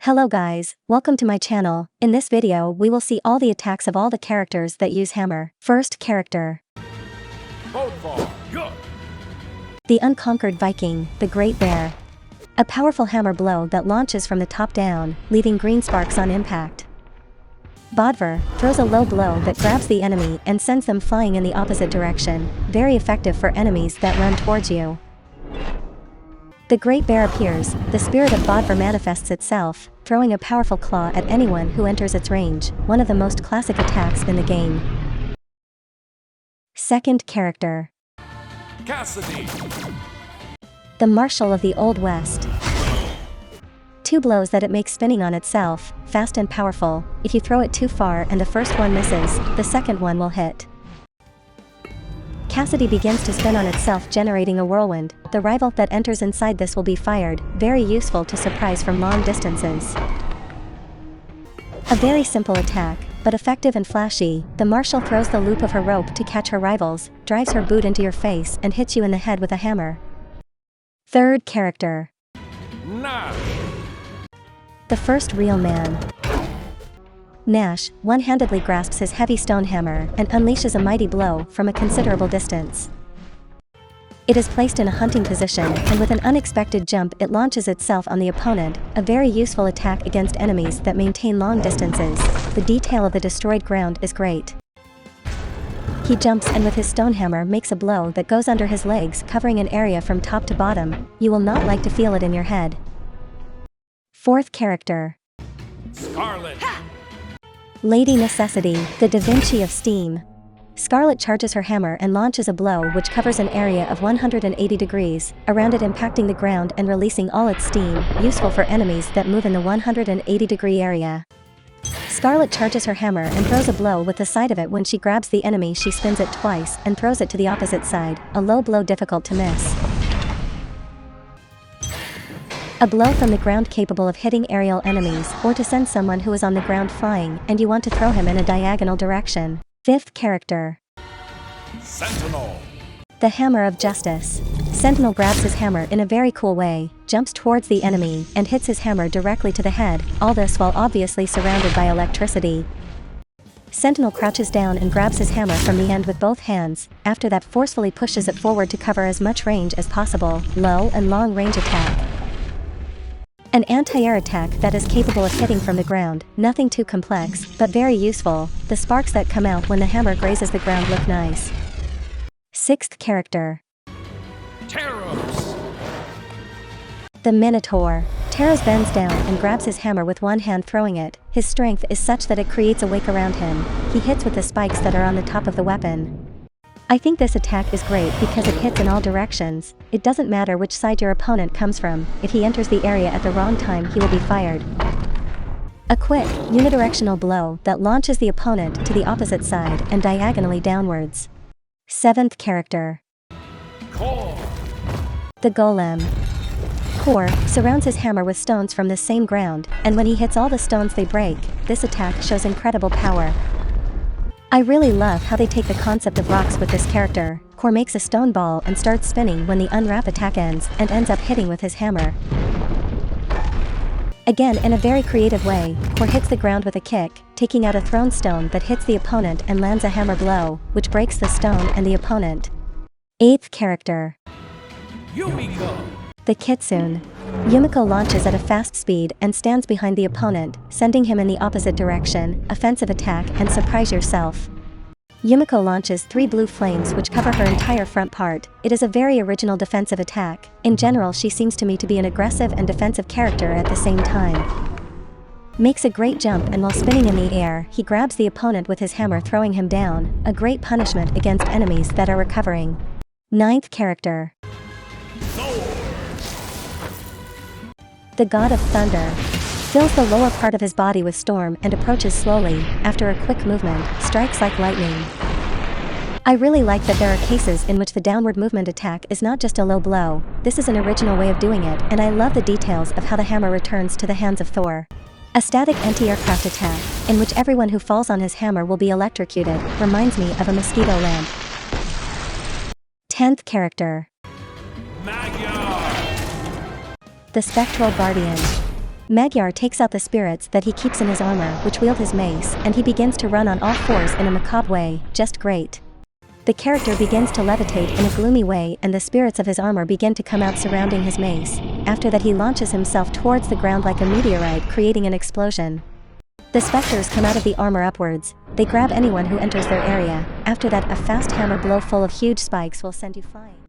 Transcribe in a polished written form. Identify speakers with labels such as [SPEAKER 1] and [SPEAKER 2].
[SPEAKER 1] Hello guys, welcome to my channel. In this video we will see all the attacks of all the characters that use hammer. First character. The Unconquered Viking, the Great Bear. A powerful hammer blow that launches from the top down, leaving green sparks on impact. Bodvar throws a low blow that grabs the enemy and sends them flying in the opposite direction, very effective for enemies that run towards you. The Great Bear appears, the spirit of Bodvar manifests itself, throwing a powerful claw at anyone who enters its range, one of the most classic attacks in the game. Second character.
[SPEAKER 2] Cassidy.
[SPEAKER 1] The Marshal of the Old West. Two blows that it makes spinning on itself, fast and powerful. If you throw it too far and the first one misses, the second one will hit. Cassidy begins to spin on itself, generating a whirlwind. The rival that enters inside this will be fired, very useful to surprise from long distances. A very simple attack, but effective and flashy. The Marshal throws the loop of her rope to catch her rivals, drives her boot into your face and hits you in the head with a hammer. Third character.
[SPEAKER 2] Nash.
[SPEAKER 1] The first real man. Nash one-handedly grasps his heavy stone hammer and unleashes a mighty blow from a considerable distance. It is placed in a hunting position, and with an unexpected jump it launches itself on the opponent, a very useful attack against enemies that maintain long distances. The detail of the destroyed ground is great. He jumps and with his stone hammer makes a blow that goes under his legs, covering an area from top to bottom. You will not like to feel it in your head. Fourth character.
[SPEAKER 2] Scarlett.
[SPEAKER 1] Lady Necessity, the Da Vinci of Steam. Scarlett charges her hammer and launches a blow which covers an area of 180 degrees, around it impacting the ground and releasing all its steam, useful for enemies that move in the 180-degree area. Scarlett charges her hammer and throws a blow with the side of it. When she grabs the enemy she spins it twice and throws it to the opposite side, a low blow difficult to miss. A blow from the ground capable of hitting aerial enemies or to send someone who is on the ground flying and you want to throw him in a diagonal direction. Fifth character.
[SPEAKER 2] Sentinel.
[SPEAKER 1] The Hammer of Justice. Sentinel grabs his hammer in a very cool way, jumps towards the enemy and hits his hammer directly to the head, all this while obviously surrounded by electricity. Sentinel crouches down and grabs his hammer from the end with both hands, after that forcefully pushes it forward to cover as much range as possible. Low and long range attack. An anti-air attack that is capable of hitting from the ground, nothing too complex, but very useful. The sparks that come out when the hammer grazes the ground look nice. Sixth character.
[SPEAKER 2] Taros.
[SPEAKER 1] The Minotaur. Taros bends down and grabs his hammer with one hand, throwing it. His strength is such that it creates a wake around him. He hits with the spikes that are on the top of the weapon. I think this attack is great because it hits in all directions. It doesn't matter which side your opponent comes from, if he enters the area at the wrong time he will be fired. A quick, unidirectional blow that launches the opponent to the opposite side and diagonally downwards. Seventh character.
[SPEAKER 2] Core.
[SPEAKER 1] The Golem. Core surrounds his hammer with stones from the same ground, and when he hits all the stones they break. This attack shows incredible power. I really love how they take the concept of rocks with this character. Core makes a stone ball and starts spinning when the unwrap attack ends and ends up hitting with his hammer. Again, in a very creative way, Core hits the ground with a kick, taking out a thrown stone that hits the opponent and lands a hammer blow, which breaks the stone and the opponent. Eighth character.
[SPEAKER 2] Yumiko.
[SPEAKER 1] The Kitsune. Yumiko launches at a fast speed and stands behind the opponent, sending him in the opposite direction, offensive attack and surprise yourself. Yumiko launches 3 blue flames which cover her entire front part. It is a very original defensive attack. In general she seems to me to be an aggressive and defensive character at the same time. Makes a great jump and while spinning in the air he grabs the opponent with his hammer, throwing him down, a great punishment against enemies that are recovering. Ninth character. The God of Thunder. Fills the lower part of his body with storm and approaches slowly. After a quick movement, strikes like lightning. I really like that there are cases in which the downward movement attack is not just a low blow. This is an original way of doing it, and I love the details of how the hammer returns to the hands of Thor. A static anti-aircraft attack, in which everyone who falls on his hammer will be electrocuted, reminds me of a mosquito lamp. 10th character.
[SPEAKER 2] Magyar.
[SPEAKER 1] The Spectral Guardian. Magyar takes out the spirits that he keeps in his armor, which wield his mace, and he begins to run on all fours in a macabre way. Just great. The character begins to levitate in a gloomy way, and the spirits of his armor begin to come out surrounding his mace. After that, he launches himself towards the ground like a meteorite, creating an explosion. The specters come out of the armor upwards. They grab anyone who enters their area. After that, a fast hammer blow full of huge spikes will send you flying.